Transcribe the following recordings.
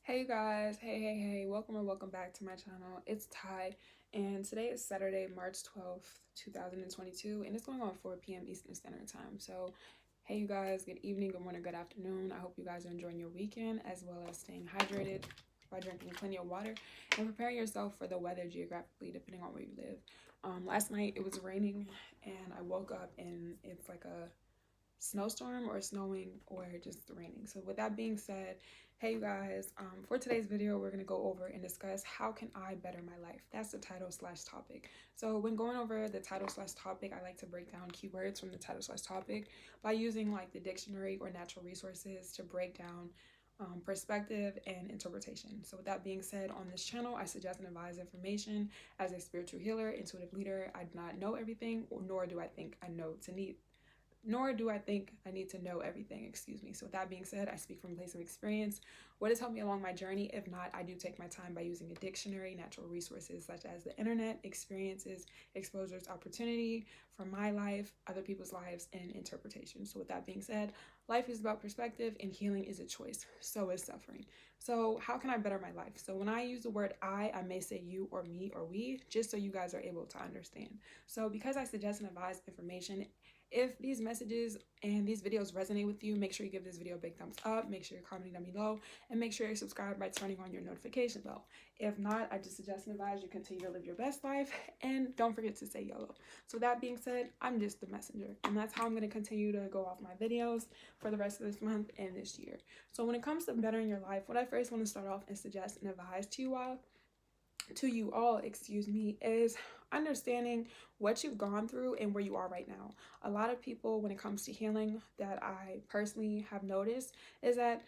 Hey guys, hey, welcome or welcome back to my channel. It's Ty, and today is Saturday, March 12th, 2022, and it's going on 4 p.m. Eastern Standard Time. So, hey you guys, good evening, good morning, good afternoon. I hope you guys are enjoying your weekend as well as staying hydrated by drinking plenty of water and preparing yourself for the weather geographically, depending on where you live. Last night it was raining, and I woke up and it's like a snowstorm or snowing or just raining. So with that being said, hey you guys, for today's video we're going to go over and discuss how can I better my life. That's the title slash topic. So when going over the title slash topic, I like to break down keywords from the title slash topic by using like the dictionary or natural resources to break down perspective and interpretation. So with that being said, on this channel I suggest and advise information. As a spiritual healer, intuitive leader, I do not know everything, nor do I think I need to know everything, excuse me. So with that being said, I speak from a place of experience. What has helped me along my journey? If not, I do take my time by using a dictionary, natural resources such as the internet, experiences, exposures, opportunity from my life, other people's lives, and interpretation. So with that being said, life is about perspective and healing is a choice. So is suffering. So how can I better my life? So when I use the word I may say you or me or we, just so you guys are able to understand. So because I suggest and advise information, if these messages and these videos resonate with you, make sure you give this video a big thumbs up, make sure you're commenting down below, and make sure you're subscribed by turning on your notification bell. If not, I just suggest and advise you continue to live your best life, and don't forget to say YOLO. So that being said, I'm just the messenger, and that's how I'm going to continue to go off my videos for the rest of this month and this year. So when it comes to bettering your life, what I first want to start off and suggest and advise to you all, is understanding what you've gone through and where you are right now. A lot of people, when it comes to healing, that I personally have noticed is that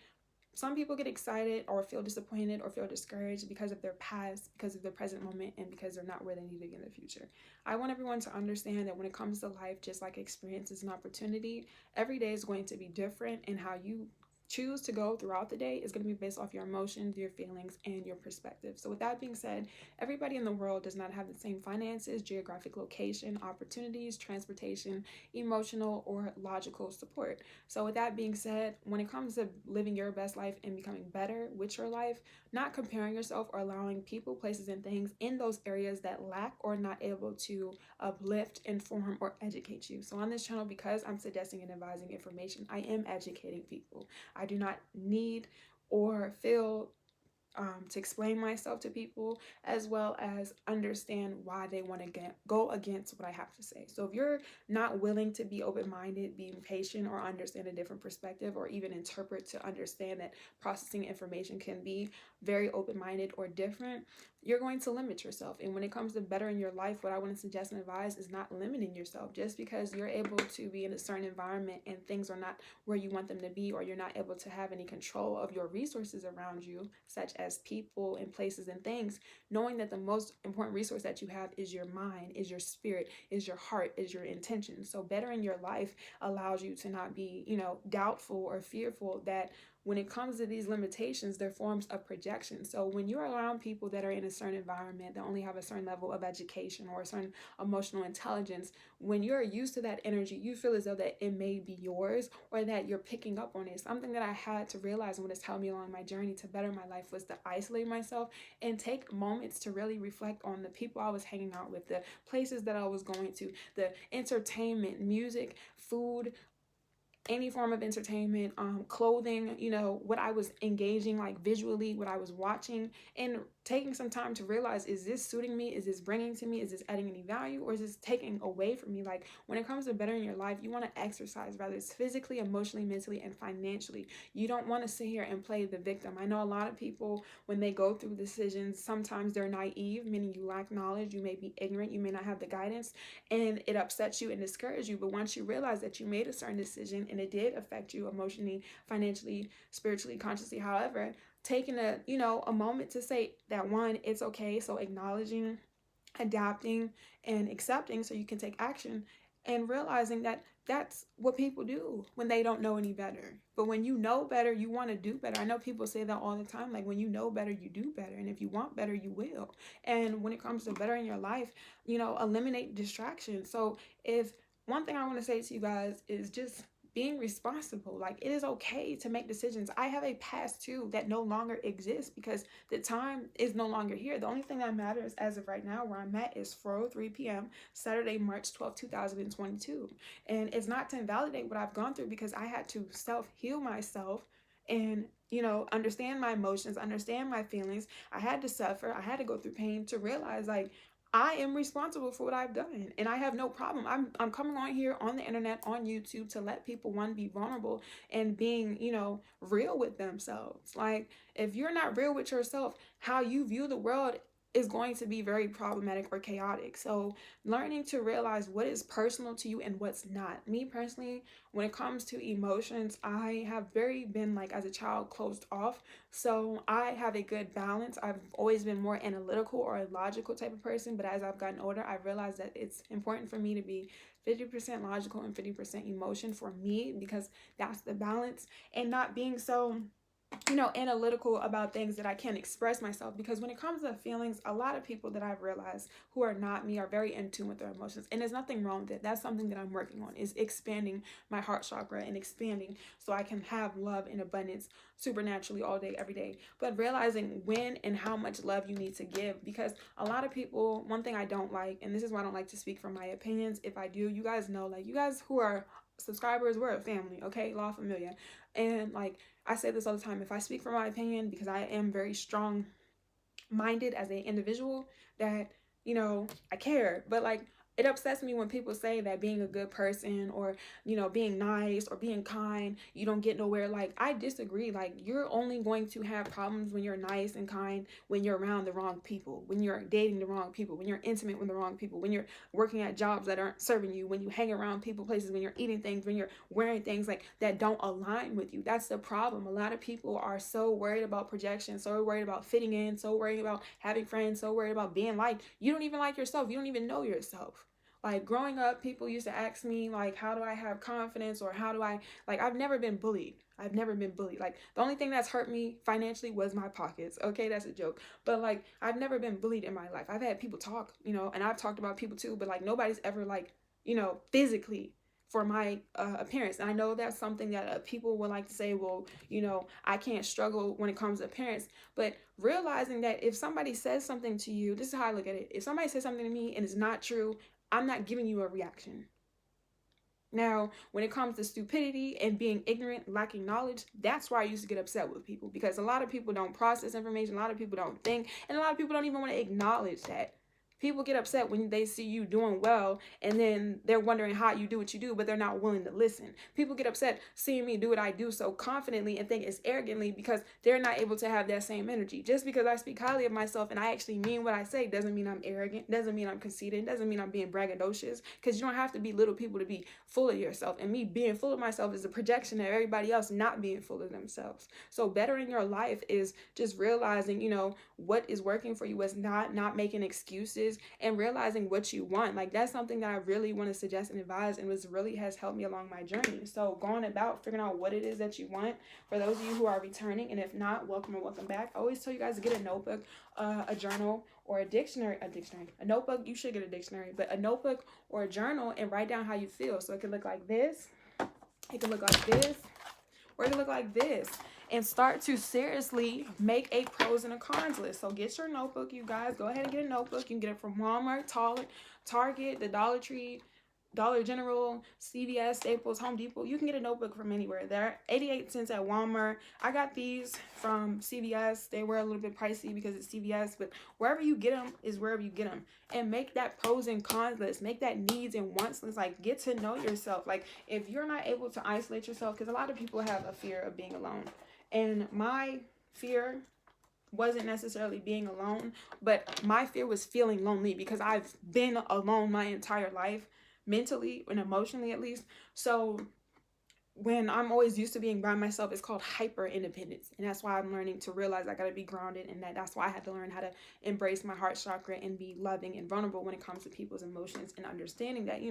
some people get excited or feel disappointed or feel discouraged because of their past, because of their present moment, and because they're not where they need to be in the future. I want everyone to understand that when it comes to life, just like experiences and opportunity, every day is going to be different, and how you choose to go throughout the day is going to be based off your emotions, your feelings, and your perspective. So with that being said, everybody in the world does not have the same finances, geographic location, opportunities, transportation, emotional, or logical support. So with that being said, when it comes to living your best life and becoming better with your life, not comparing yourself or allowing people, places, and things in those areas that lack or not able to uplift, inform, or educate you. So on this channel, because I'm suggesting and advising information, I am educating people. I do not need or feel to explain myself to people, as well as understand why they want to go against what I have to say. So if you're not willing to be open-minded, being patient, or understand a different perspective, or even interpret to understand that processing information can be very open-minded or different, you're going to limit yourself. And when it comes to bettering your life, what I want to suggest and advise is not limiting yourself. Just because you're able to be in a certain environment and things are not where you want them to be, or you're not able to have any control of your resources around you, such as people and places and things, knowing that the most important resource that you have is your mind, is your spirit, is your heart, is your intention. So bettering your life allows you to not be, doubtful or fearful that when it comes to these limitations, they're forms of projection. So when you're around people that are in a certain environment, that only have a certain level of education or a certain emotional intelligence, when you're used to that energy, you feel as though that it may be yours, or that you're picking up on it. Something that I had to realize and what has helped me along my journey to better my life was to isolate myself and take moments to really reflect on the people I was hanging out with, the places that I was going to, the entertainment, music, food, any form of entertainment, clothing, what I was engaging, like visually, what I was watching, and taking some time to realize, is this suiting me? Is this bringing to me? Is this adding any value, or is this taking away from me? Like when it comes to bettering your life, you want to exercise, whether it's physically, emotionally, mentally, and financially. You don't want to sit here and play the victim. I know a lot of people, when they go through decisions, sometimes they're naive, meaning you lack knowledge, you may be ignorant, you may not have the guidance, and it upsets you and discourages you. But once you realize that you made a certain decision and it did affect you emotionally, financially, spiritually, consciously, however, taking a moment to say that, one, it's okay. So acknowledging, adapting, and accepting so you can take action, and realizing that that's what people do when they don't know any better. But when you know better, you want to do better. I know people say that all the time, like when you know better, you do better, and if you want better, you will. And when it comes to bettering your life, eliminate distractions. So if one thing I want to say to you guys is just being responsible. Like, it is okay to make decisions. I have a past too that no longer exists because the time is no longer here. The only thing that matters as of right now, where I'm at, is 4:03 p.m. Saturday, March 12th, 2022. And it's not to invalidate what I've gone through, because I had to self-heal myself and, understand my emotions, understand my feelings. I had to suffer. I had to go through pain to realize, like, I am responsible for what I've done, and I have no problem. I'm coming on here on the internet, on YouTube, to let people, one, be vulnerable and being, real with themselves. Like, if you're not real with yourself, how you view the world is going to be very problematic or chaotic. So learning to realize what is personal to you and what's not. Me personally, when it comes to emotions, I have very been, like, as a child, closed off. So I have a good balance. I've always been more analytical or a logical type of person, but as I've gotten older, I've realized that it's important for me to be 50% logical and 50% emotion for me, because that's the balance, and not being so analytical about things that I can't express myself. Because when it comes to feelings, a lot of people that I've realized who are not me are very in tune with their emotions, and there's nothing wrong with it. That's something that I'm working on, is expanding my heart chakra and expanding so I can have love in abundance supernaturally all day, every day. But realizing when and how much love you need to give, because a lot of people, one thing I don't like, and this is why I don't like to speak from my opinions. If I do, you guys know, like, you guys who are subscribers, we're a family, okay? La familia. And, like, I say this all the time, if I speak from my opinion, because I am very strong minded as an individual, that, I care. But, like, it upsets me when people say that being a good person, or, being nice or being kind, you don't get nowhere. Like, I disagree. Like, you're only going to have problems when you're nice and kind when you're around the wrong people, when you're dating the wrong people, when you're intimate with the wrong people, when you're working at jobs that aren't serving you, when you hang around people, places, when you're eating things, when you're wearing things, like, that don't align with you. That's the problem. A lot of people are so worried about projection, so worried about fitting in, so worried about having friends, so worried about being liked. You don't even like yourself. You don't even know yourself. Like, growing up, people used to ask me, like, how do I have confidence, or how do I, like, I've never been bullied. I've never been bullied. Like, the only thing that's hurt me financially was my pockets. Okay, that's a joke. But, like, I've never been bullied in my life. I've had people talk, and I've talked about people too, but, like, nobody's ever, like, physically for my appearance. And I know that's something that people would like to say, well, I can't struggle when it comes to appearance. But realizing that if somebody says something to you, this is how I look at it. If somebody says something to me and it's not true, I'm not giving you a reaction. Now, when it comes to stupidity and being ignorant, lacking knowledge, that's why I used to get upset with people, because a lot of people don't process information, a lot of people don't think, and a lot of people don't even want to acknowledge that. People get upset when they see you doing well, and then they're wondering how you do what you do, but they're not willing to listen. People get upset seeing me do what I do so confidently and think it's arrogantly, because they're not able to have that same energy. Just because I speak highly of myself and I actually mean what I say doesn't mean I'm arrogant, doesn't mean I'm conceited, doesn't mean I'm being braggadocious, because you don't have to be little people to be full of yourself. And me being full of myself is a projection of everybody else not being full of themselves. So bettering your life is just realizing, what is working for you, what's not making excuses, and realizing what you want. Like, that's something that I really want to suggest and advise, and was really has helped me along my journey. So going about figuring out what it is that you want, for those of you who are returning, and if not, welcome or welcome back. I always tell you guys to get a notebook, a journal, or a notebook. You should get a dictionary, but a notebook or a journal, and write down how you feel. So it can look like this, it can look like this, or it can look like this. And start to seriously make a pros and a cons list. So get your notebook, you guys. Go ahead and get a notebook. You can get it from Walmart, Target, the Dollar Tree, Dollar General, CVS, Staples, Home Depot. You can get a notebook from anywhere. They're 88 cents at Walmart. I got these from CVS. They were a little bit pricey because it's CVS, but wherever you get them is wherever you get them. And make that pros and cons list. Make that needs and wants list. Like, get to know yourself. Like, if you're not able to isolate yourself, because a lot of people have a fear of being alone. And my fear wasn't necessarily being alone, but my fear was feeling lonely, because I've been alone my entire life, mentally and emotionally at least. So when I'm always used to being by myself, it's called hyper independence. And that's why I'm learning to realize I got to be grounded, and that's why I had to learn how to embrace my heart chakra and be loving and vulnerable when it comes to people's emotions, and understanding that,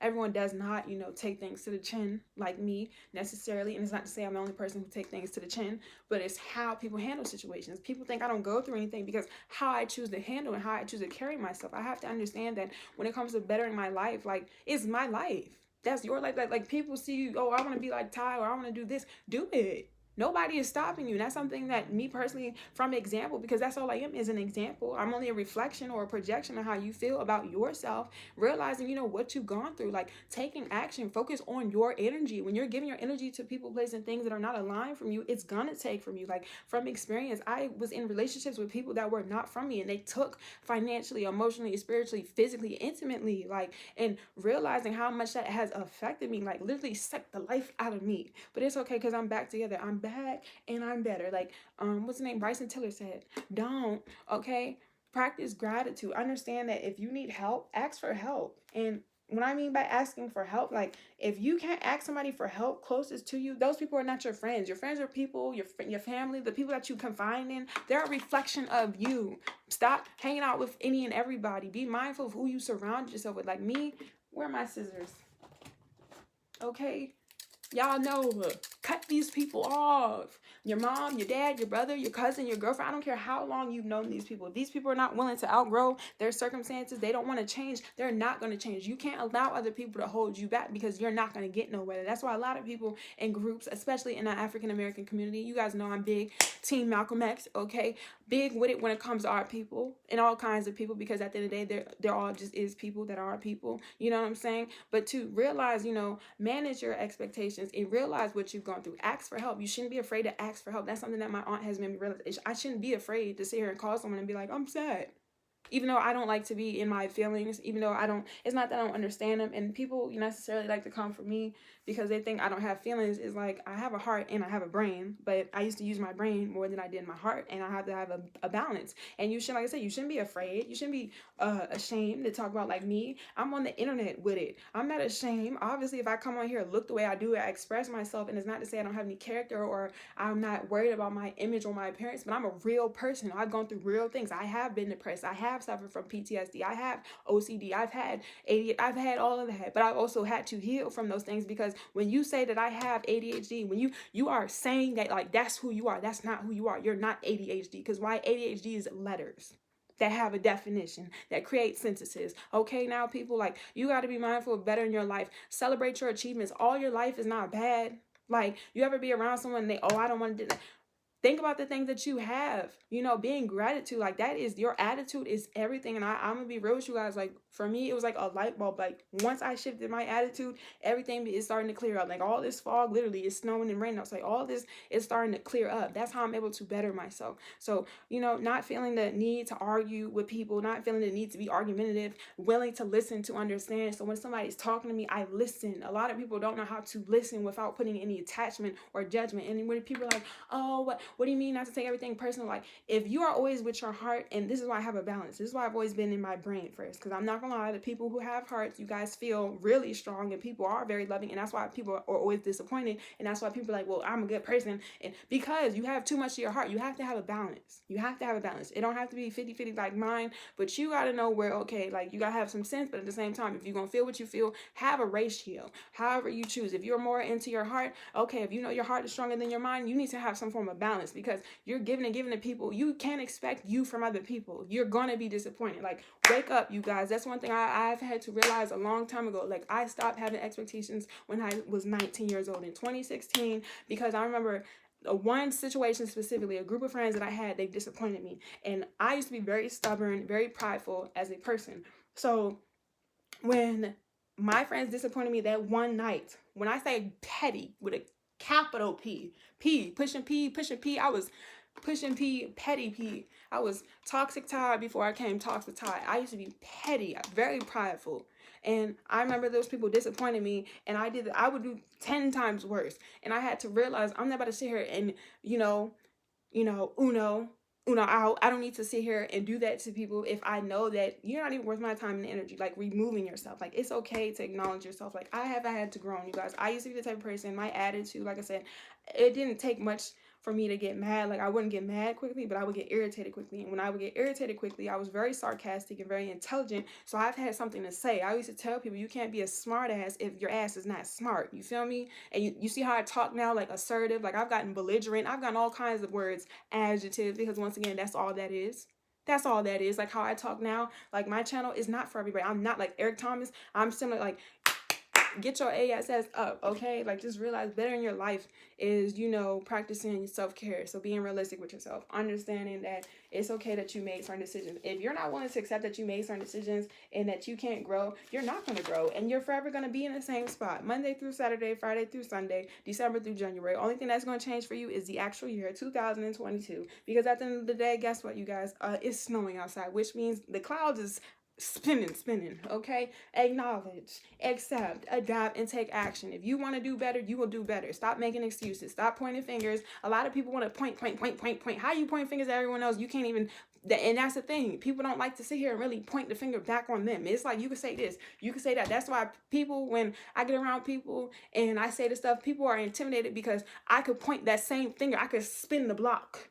everyone does not, take things to the chin like me necessarily. And it's not to say I'm the only person who take things to the chin, but it's how people handle situations. People think I don't go through anything because how I choose to handle and how I choose to carry myself. I have to understand that when it comes to bettering my life, like, it's my life. That's your life. Like people see you, oh, I want to be like Ty, or I want to do this. Do it. Nobody is stopping you. And that's something that me personally, from example, because that's all I am, is an example. I'm only a reflection or a projection of how you feel about yourself, realizing, what you've gone through, like taking action, focus on your energy. When you're giving your energy to people, places, and things that are not aligned from you, it's gonna take from you. Like from experience, I was in relationships with people that were not from me, and they took financially, emotionally, spiritually, physically, intimately, like, and realizing how much that has affected me, like literally sucked the life out of me. But it's okay, because I'm back together. I'm back and I'm better. Like, what's the name? Bryson Tiller said, don't, okay? Practice gratitude. Understand that if you need help, ask for help. And what I mean by asking for help, like if you can't ask somebody for help closest to you, those people are not your friends. Your friends are people, your family, the people that you confide in, they're a reflection of you. Stop hanging out with any and everybody. Be mindful of who you surround yourself with. Like me, where are my scissors? Okay, y'all know, cut these people off. Your mom, your dad, your brother, your cousin, your girlfriend. I don't care how long you've known these people. If these people are not willing to outgrow their circumstances, they don't want to change, they're not going to change. You can't allow other people to hold you back, because you're not going to get nowhere. That's why a lot of people in groups, especially in the African American community, you guys know I'm big Team Malcolm X, okay? Big with it when it comes to our people and all kinds of people, because at the end of the day, they're all just is people that are people. You know what I'm saying? But to realize, manage your expectations and realize what you've gone through. Ask for help. You shouldn't be afraid to ask for help. That's something that my aunt has made me realize. I shouldn't be afraid to sit here and call someone and be like, I'm sad. Even though I don't like to be in my feelings, even though it's not that I don't understand them. And people necessarily like to come for me because they think I don't have feelings. Is like, I have a heart and I have a brain, but I used to use my brain more than I did my heart, and I have to have a balance. And you should, like I said, you shouldn't be afraid. You shouldn't be ashamed to talk about, like me. I'm on the internet with it. I'm not ashamed. Obviously, if I come on here, look the way I do, I express myself, and it's not to say I don't have any character or I'm not worried about my image or my appearance, but I'm a real person. I've gone through real things. I have been depressed. I have suffered from PTSD. I have OCD. I've had ADHD. I've had all of that, but I've also had to heal from those things, because when you say that I have ADHD, when you are saying that, like, that's who you are, that's not who you are. You're not ADHD, because why? ADHD is letters that have a definition, that create sentences. Okay, now people, like, you got to be mindful of better in your life. Celebrate your achievements. All your life is not bad. Like, you ever be around someone and I don't want to do that. Think about the things that you have, being gratitude, like that is your attitude is everything. And I'm gonna be real with you guys. Like for me, it was like a light bulb. Like once I shifted my attitude, everything is starting to clear up. Like all this fog, literally, it's snowing and raining. I was like, all this is starting to clear up. That's how I'm able to better myself. So, not feeling the need to argue with people, not feeling the need to be argumentative, willing to listen, to understand. So when somebody's talking to me, I listen. A lot of people don't know how to listen without putting any attachment or judgment. And when people are like, oh, what do you mean not to take everything personal? Like, if you are always with your heart, and this is why I have a balance. This is why I've always been in my brain first, because I'm not gonna lie, the people who have hearts, you guys feel really strong, and people are very loving, and that's why people are always disappointed, and that's why people are like, well, I'm a good person, and because you have too much of your heart, you have to have a balance. You have to have a balance. It don't have to be 50-50 like mine, but you gotta know where, okay, like you gotta have some sense, but at the same time, if you're gonna feel what you feel, have a ratio, however you choose. If you're more into your heart, okay, if you know your heart is stronger than your mind, you need to have some form of balance, because you're giving and giving to people. You can't expect you from other people. You're gonna be disappointed. Like, wake up, you guys. That's one thing I've had to realize a long time ago. Like, I stopped having expectations when I was 19 years old in 2016, because I remember one situation specifically, a group of friends that I had, they disappointed me. And I used to be very stubborn, very prideful as a person. So when my friends disappointed me that one night, when I say petty with a capital P, pushing P, I was pushing P, petty P. I was toxic Ty before I came toxic Ty. I used to be petty, very prideful. And I remember those people disappointed me, and I would do 10 times worse. And I had to realize I'm not about to sit here and, uno out. I don't need to sit here and do that to people if I know that you're not even worth my time and energy. Like, removing yourself. Like, it's okay to acknowledge yourself. Like, I had to grow on, you guys. I used to be the type of person, my attitude, like I said, it didn't take much for me to get mad. Like, I wouldn't get mad quickly, but I would get irritated quickly. And when I would get irritated quickly, I was very sarcastic and very intelligent. So I've had something to say. I used to tell people, you can't be a smart ass if your ass is not smart. You feel me? And you see how I talk now, like assertive, like I've gotten belligerent. I've gotten all kinds of words, adjectives, because once again, that's all that is. That's all that is. Like how I talk now, like my channel is not for everybody. I'm not like Eric Thomas. I'm similar, like get your ASS up, okay? Like, just realize better in your life is, you know, practicing self-care. So being realistic with yourself, understanding that it's okay that you made certain decisions. If you're not willing to accept that you made certain decisions and that you can't grow, you're not going to grow, and you're forever going to be in the same spot, Monday through Saturday, Friday through Sunday, December through January. Only thing that's going to change for you is the actual year 2022, because at the end of the day, guess what, you guys, it's snowing outside, which means the clouds is spinning, okay? Acknowledge, accept, adapt, and take action. If you want to do better, you will do better. Stop making excuses. Stop pointing fingers. A lot of people want to point. How you point fingers at everyone else? You can't even, and that's the thing. People don't like to sit here and really point the finger back on them. It's like, you can say this, you can say that. That's why people, when I get around people and I say this stuff, people are intimidated because I could point that same finger. I could spin the block.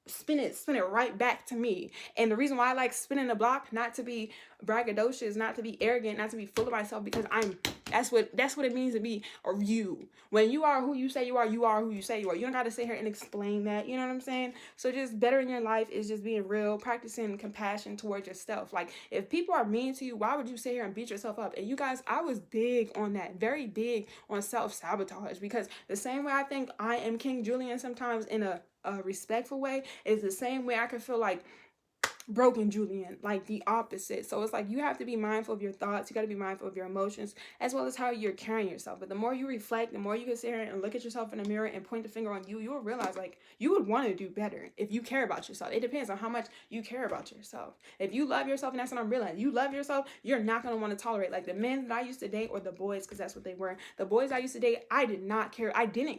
Spin it right back to me. And the reason why I like spinning the block, not to be braggadocious, not to be arrogant, not to be full of myself, because that's what it means to be or you. When you are who you say you are who you say you are. You don't got to sit here and explain that, you know what I'm saying? So just better in your life is just being real, practicing compassion towards yourself. Like, if people are mean to you, why would you sit here and beat yourself up? And you guys, I was big on that, very big on self-sabotage, because the same way I think I am King Julian sometimes in a respectful way is the same way I could feel like broken Julian, like the opposite. So it's like, you have to be mindful of your thoughts. You got to be mindful of your emotions, as well as how you're carrying yourself. But the more you reflect, the more you can sit here and look at yourself in the mirror and point the finger on you, you'll realize, like, you would want to do better if you care about yourself. It depends on how much you care about yourself. If you love yourself, and that's what I'm realizing, you love yourself, you're not going to want to tolerate, like, the men that I used to date, or the boys, because that's what they were. The boys I used to date, I didn't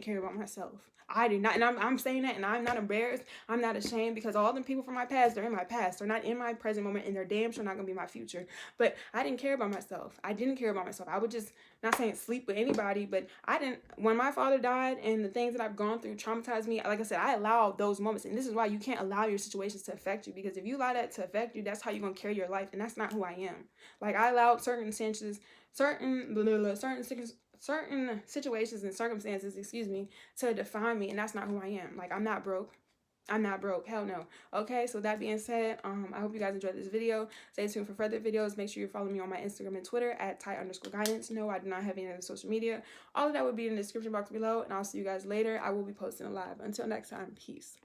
care about myself. I did not, and I'm saying that, and I'm not embarrassed. I'm not ashamed, because all the people from my past, they're in my past. They're not in my present moment, and they're damn sure not gonna be my future. But I didn't care about myself. I didn't care about myself. I would just, not saying sleep with anybody, but I didn't. When my father died and the things that I've gone through traumatized me, like I said, I allowed those moments, and this is why you can't allow your situations to affect you, because if you allow that to affect you, that's how you're gonna carry your life, and that's not who I am. Like, I allowed certain situations and circumstances, to define me, and that's not who I am. Like, I'm not broke. Hell no. Okay, so that being said, I hope you guys enjoyed this video. Stay tuned for further videos. Make sure you follow me on my Instagram and Twitter at @tight_guidance. No, I do not have any other social media. All of that would be in the description box below, and I'll see you guys later. I will be posting a live. Until next time, peace.